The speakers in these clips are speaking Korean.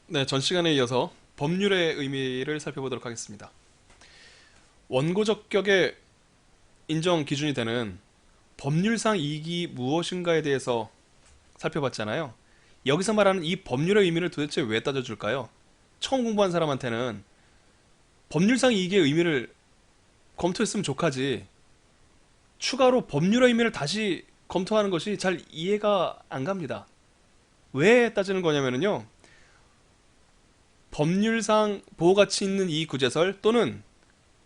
네, 전 시간에 이어서 법률의 의미를 살펴보도록 하겠습니다. 원고적격의 인정 기준이 되는 법률상 이익이 무엇인가에 대해서 살펴봤잖아요. 여기서 말하는 이 법률의 의미를 도대체 왜 따져줄까요? 처음 공부한 사람한테는 법률상 이익의 의미를 검토했으면 좋하지 추가로 법률의 의미를 다시 검토하는 것이 잘 이해가 안 갑니다. 왜 따지는 거냐면요. 법률상 보호가치 있는 이 구제설 또는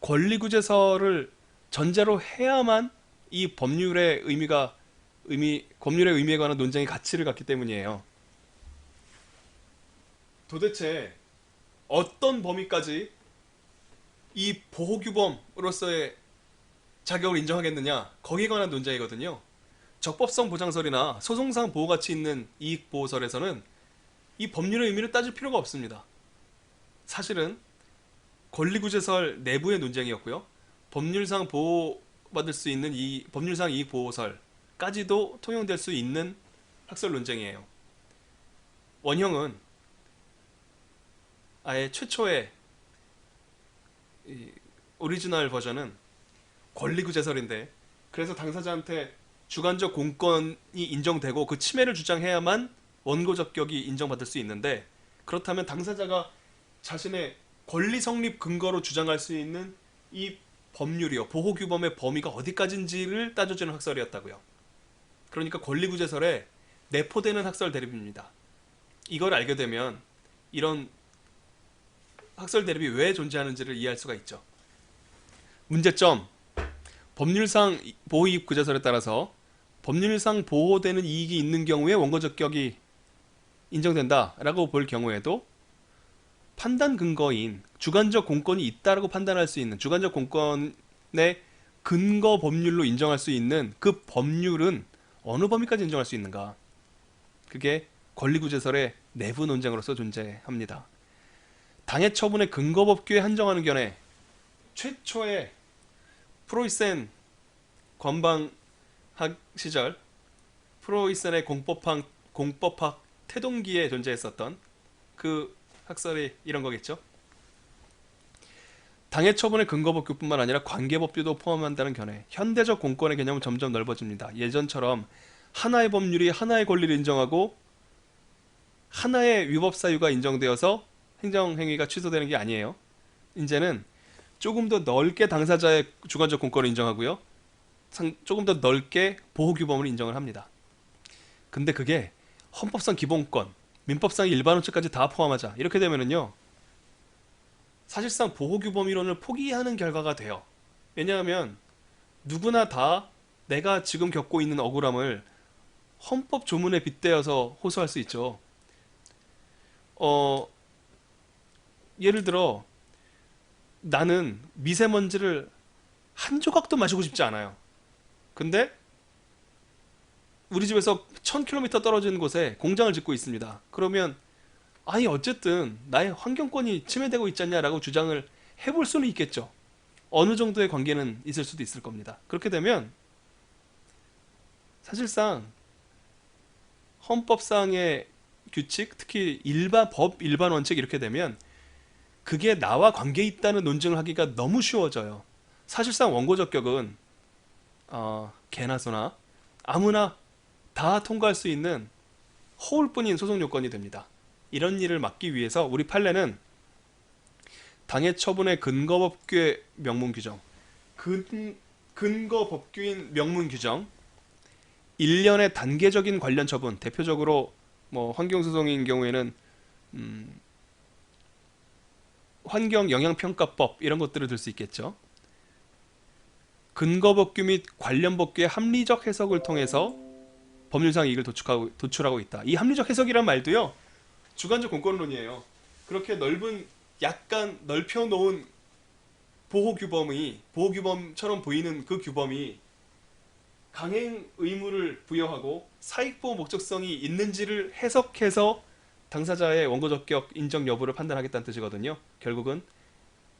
권리구제설을 전제로 해야만 이 법률의 의미에 관한 논쟁의 가치를 갖기 때문이에요. 도대체 어떤 범위까지 이 보호규범으로서의 자격을 인정하겠느냐, 거기에 관한 논쟁이거든요. 적법성 보장설이나 소송상 보호가치 있는 이익보호설에서는 이 법률의 의미를 따질 필요가 없습니다. 사실은 권리구제설 내부의 논쟁이었고요. 법률상 보호받을 수 있는 이 법률상 이익보호설까지도 통용될 수 있는 학설 논쟁이에요. 원형은 아예 최초의 오리지널 버전은 권리구제설인데, 그래서 당사자한테 주관적 공권이 인정되고 그 침해를 주장해야만 원고 적격이 인정받을 수 있는데, 그렇다면 당사자가 자신의 권리 성립 근거로 주장할 수 있는 이 법률이요, 보호규범의 범위가 어디까지인지를 따져주는 학설이었다고요. 그러니까 권리구제설에 내포되는 학설 대립입니다. 이걸 알게 되면 이런 학설 대립이 왜 존재하는지를 이해할 수가 있죠. 문제점: 법률상 보호이익 구제설에 따라서 법률상 보호되는 이익이 있는 경우에 원고적격이 인정된다라고 볼 경우에도 판단 근거인 주관적 공권이 있다라고 판단할 수 있는 주관적 공권의 근거 법률로 인정할 수 있는 그 법률은 어느 범위까지 인정할 수 있는가? 그게 권리구제설의 내부 논쟁으로서 존재합니다. 당해 처분의 근거 법규에 한정하는 견해, 최초의 프로이센 관방학 시절 프로이센의 공법학 태동기에 존재했었던 그 학설이 이런 거겠죠. 당해 처분의 근거법규뿐만 아니라 관계법규도 포함한다는 견해. 현대적 공권의 개념은 점점 넓어집니다. 예전처럼 하나의 법률이 하나의 권리를 인정하고 하나의 위법 사유가 인정되어서 행정행위가 취소되는 게 아니에요. 이제는 조금 더 넓게 당사자의 주관적 공권을 인정하고요, 조금 더 넓게 보호규범을 인정을 합니다. 근데 그게 헌법상 기본권, 민법상 일반원칙까지 다 포함하자 이렇게 되면은요, 사실상 보호규범이론을 포기하는 결과가 돼요. 왜냐하면 누구나 다 내가 지금 겪고 있는 억울함을 헌법 조문에 빗대어서 호소할 수 있죠. 어, 예를 들어 나는 미세먼지를 한 조각도 마시고 싶지 않아요. 근데 우리 집에서 1000km 떨어진 곳에 공장을 짓고 있습니다. 그러면 아니 어쨌든 나의 환경권이 침해되고 있지 않냐라고 주장을 해볼 수는 있겠죠. 어느 정도의 관계는 있을 수도 있을 겁니다. 그렇게 되면 사실상 헌법상의 규칙, 특히 일반 원칙 이렇게 되면 그게 나와 관계 있다는 논증을 하기가 너무 쉬워져요. 사실상 원고적격은 개나 소나 아무나 다 통과할 수 있는 허울뿐인 소송 요건이 됩니다. 이런 일을 막기 위해서 우리 판례는 당해 처분의 근거법규의 명문 규정, 근거법규인 명문 규정, 일련의 단계적인 관련 처분, 대표적으로 뭐 환경소송인 경우에는 환경영향평가법 이런 것들을 들 수 있겠죠. 근거법규 및 관련 법규의 합리적 해석을 통해서 법률상 이익을 도출하고 있다. 이 합리적 해석이란 말도요, 주관적 공권론이에요. 그렇게 약간 넓혀놓은 보호규범처럼 보이는 그 규범이 강행 의무를 부여하고 사익보호 목적성이 있는지를 해석해서 당사자의 원고적격 인정 여부를 판단하겠다는 뜻이거든요. 결국은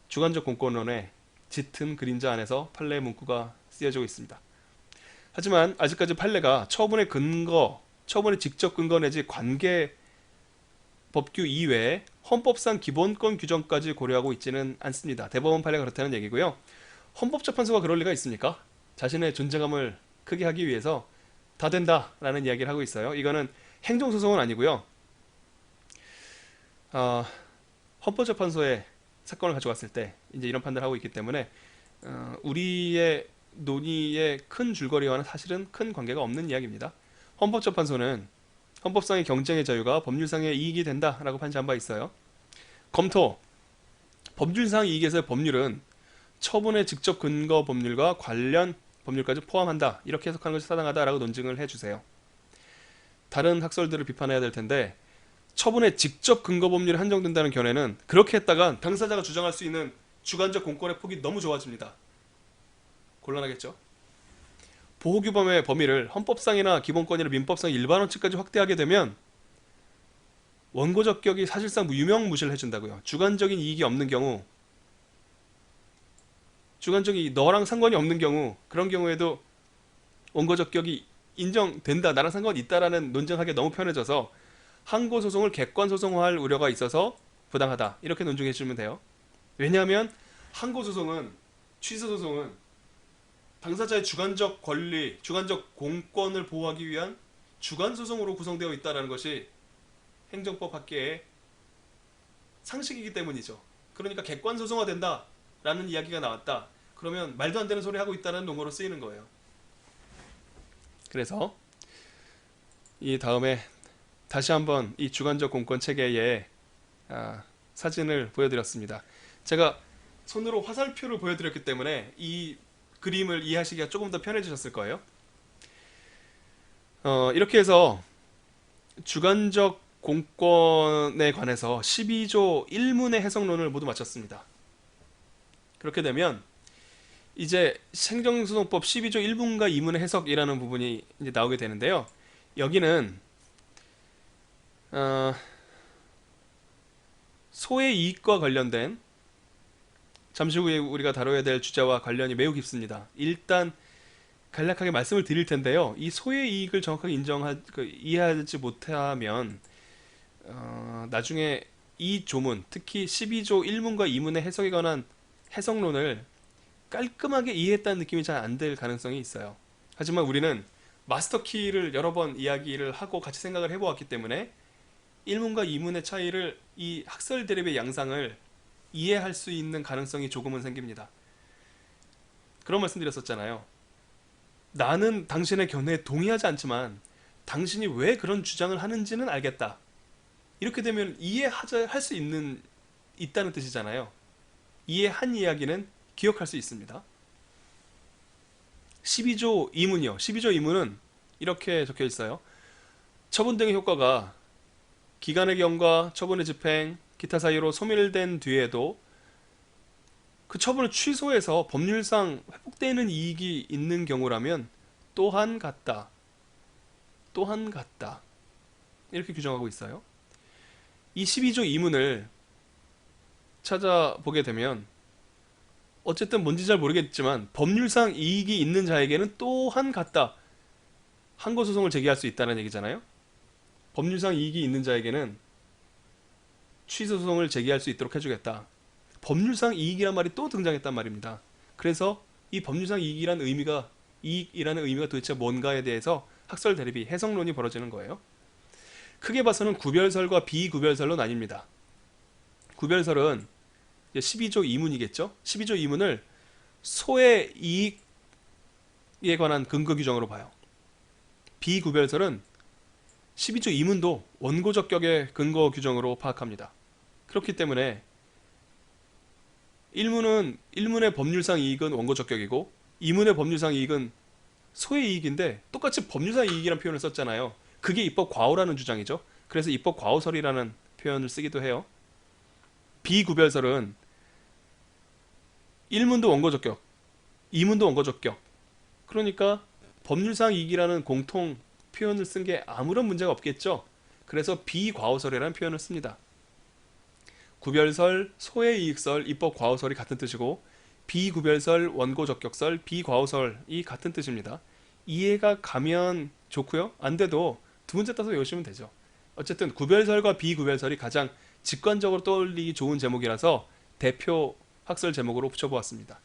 주관적 공권론의 짙은 그림자 안에서 판례 문구가 쓰여지고 있습니다. 하지만 아직까지 판례가 처분의 직접 근거 내지 관계 법규 이외에 헌법상 기본권 규정까지 고려하고 있지는 않습니다. 대법원 판례가 그렇다는 얘기고요. 헌법재판소가 그럴 리가 있습니까? 자신의 존재감을 크게 하기 위해서 다 된다라는 이야기를 하고 있어요. 이거는 행정소송은 아니고요. 어, 헌법재판소에 사건을 가져갔을 때 이제 이런 판단을 하고 있기 때문에 우리의 논의의 큰 줄거리와는 사실은 큰 관계가 없는 이야기입니다. 헌법재판소는 헌법상의 경쟁의 자유가 법률상의 이익이 된다라고 판시한 바 있어요. 검토, 법률상 이익에서의 법률은 처분의 직접 근거 법률과 관련 법률까지 포함한다. 이렇게 해석하는 것이 타당하다라고 논증을 해주세요. 다른 학설들을 비판해야 될 텐데 처분의 직접 근거 법률이 한정된다는 견해는 그렇게 했다간 당사자가 주장할 수 있는 주관적 공권의 폭이 너무 좁아집니다. 곤란하겠죠? 보호규범의 범위를 헌법상이나 기본권이나 민법상 일반 원칙까지 확대하게 되면 원고적 격이 사실상 유명무실을 해준다고요. 주관적인 이익이 없는 경우, 주관적인 너랑 상관이 없는 경우, 그런 경우에도 원고적 격이 인정된다, 나랑 상관이 있다라는 논증하기 너무 편해져서 항고소송을 객관소송화할 우려가 있어서 부당하다, 이렇게 논증해 주면 돼요. 왜냐하면 항고소송은, 취소소송은 당사자의 주관적 권리, 주관적 공권을 보호하기 위한 주관소송으로 구성되어 있다는 것이 행정법 학계의 상식이기 때문이죠. 그러니까 객관소송화 된다라는 이야기가 나왔다. 그러면 말도 안 되는 소리 하고 있다는 용어로 쓰이는 거예요. 그래서 이 다음에 다시 한번 이 주관적 공권 체계의 사진을 보여드렸습니다. 제가 손으로 화살표를 보여드렸기 때문에 이 그림을 이해하시기가 조금 더 편해지셨을 거예요. 이렇게 해서 주관적 공권에 관해서 12조 1문의 해석론을 모두 마쳤습니다. 그렇게 되면 이제 행정소송법 12조 1문과 2문의 해석이라는 부분이 이제 나오게 되는데요. 여기는 소의 이익과 관련된 잠시 후에 우리가 다뤄야 될 주제와 관련이 매우 깊습니다. 일단 간략하게 말씀을 드릴 텐데요. 이 소의 이익을 정확하게 이해하지 못하면 나중에 이 조문, 특히 12조 1문과 2문의 해석에 관한 해석론을 깔끔하게 이해했다는 느낌이 잘 안 들 가능성이 있어요. 하지만 우리는 마스터키를 여러 번 이야기를 하고 같이 생각을 해보았기 때문에 1문과 2문의 차이를, 이 학설 대립의 양상을 이해할 수 있는 가능성이 조금은 생깁니다. 그런 말씀 드렸었잖아요. 나는 당신의 견해에 동의하지 않지만 당신이 왜 그런 주장을 하는지는 알겠다. 이렇게 되면 이해할 수 있다는 뜻이잖아요. 이해한 이야기는 기억할 수 있습니다. 12조 2문이요. 12조 2문은 이렇게 적혀 있어요. 처분 등의 효과가 기간의 경과, 처분의 집행, 기타 사유로 소멸된 뒤에도 그 처분을 취소해서 법률상 회복되는 이익이 있는 경우라면 또한 같다. 또한 같다. 이렇게 규정하고 있어요. 이 12조 2문을 찾아보게 되면 어쨌든 뭔지 잘 모르겠지만 법률상 이익이 있는 자에게는 또한 같다. 항고소송을 제기할 수 있다는 얘기잖아요. 법률상 이익이 있는 자에게는 취소소송을 제기할 수 있도록 해주겠다. 법률상 이익이란 말이 또 등장했단 말입니다. 그래서 이 법률상 이익이라는 의미가 도대체 뭔가에 대해서 학설 대립이, 해석론이 벌어지는 거예요. 크게 봐서는 구별설과 비구별설로 나뉩니다. 구별설은 12조 2문이겠죠. 12조 2문을 소의 이익에 관한 근거 규정으로 봐요. 비구별설은 12조 2문도 원고적 격의 근거 규정으로 파악합니다. 그렇기 때문에 1문의 법률상 이익은 원고적 격이고 2문의 법률상 이익은 소의 이익인데 똑같이 법률상 이익이라는 표현을 썼잖아요. 그게 입법 과오라는 주장이죠. 그래서 입법 과오설이라는 표현을 쓰기도 해요. 비구별설은 1문도 원고적 격, 2문도 원고적 격. 그러니까 법률상 이익이라는 공통 표현을 쓴 게 아무런 문제가 없겠죠. 그래서 비과오설이라는 표현을 씁니다. 구별설, 소의 이익설, 입법 과오설이 같은 뜻이고 비구별설, 원고적격설, 비과오설이 같은 뜻입니다. 이해가 가면 좋고요. 안 돼도 두 문제 따서 외우시면 되죠. 어쨌든 구별설과 비구별설이 가장 직관적으로 떠올리기 좋은 제목이라서 대표 학설 제목으로 붙여보았습니다.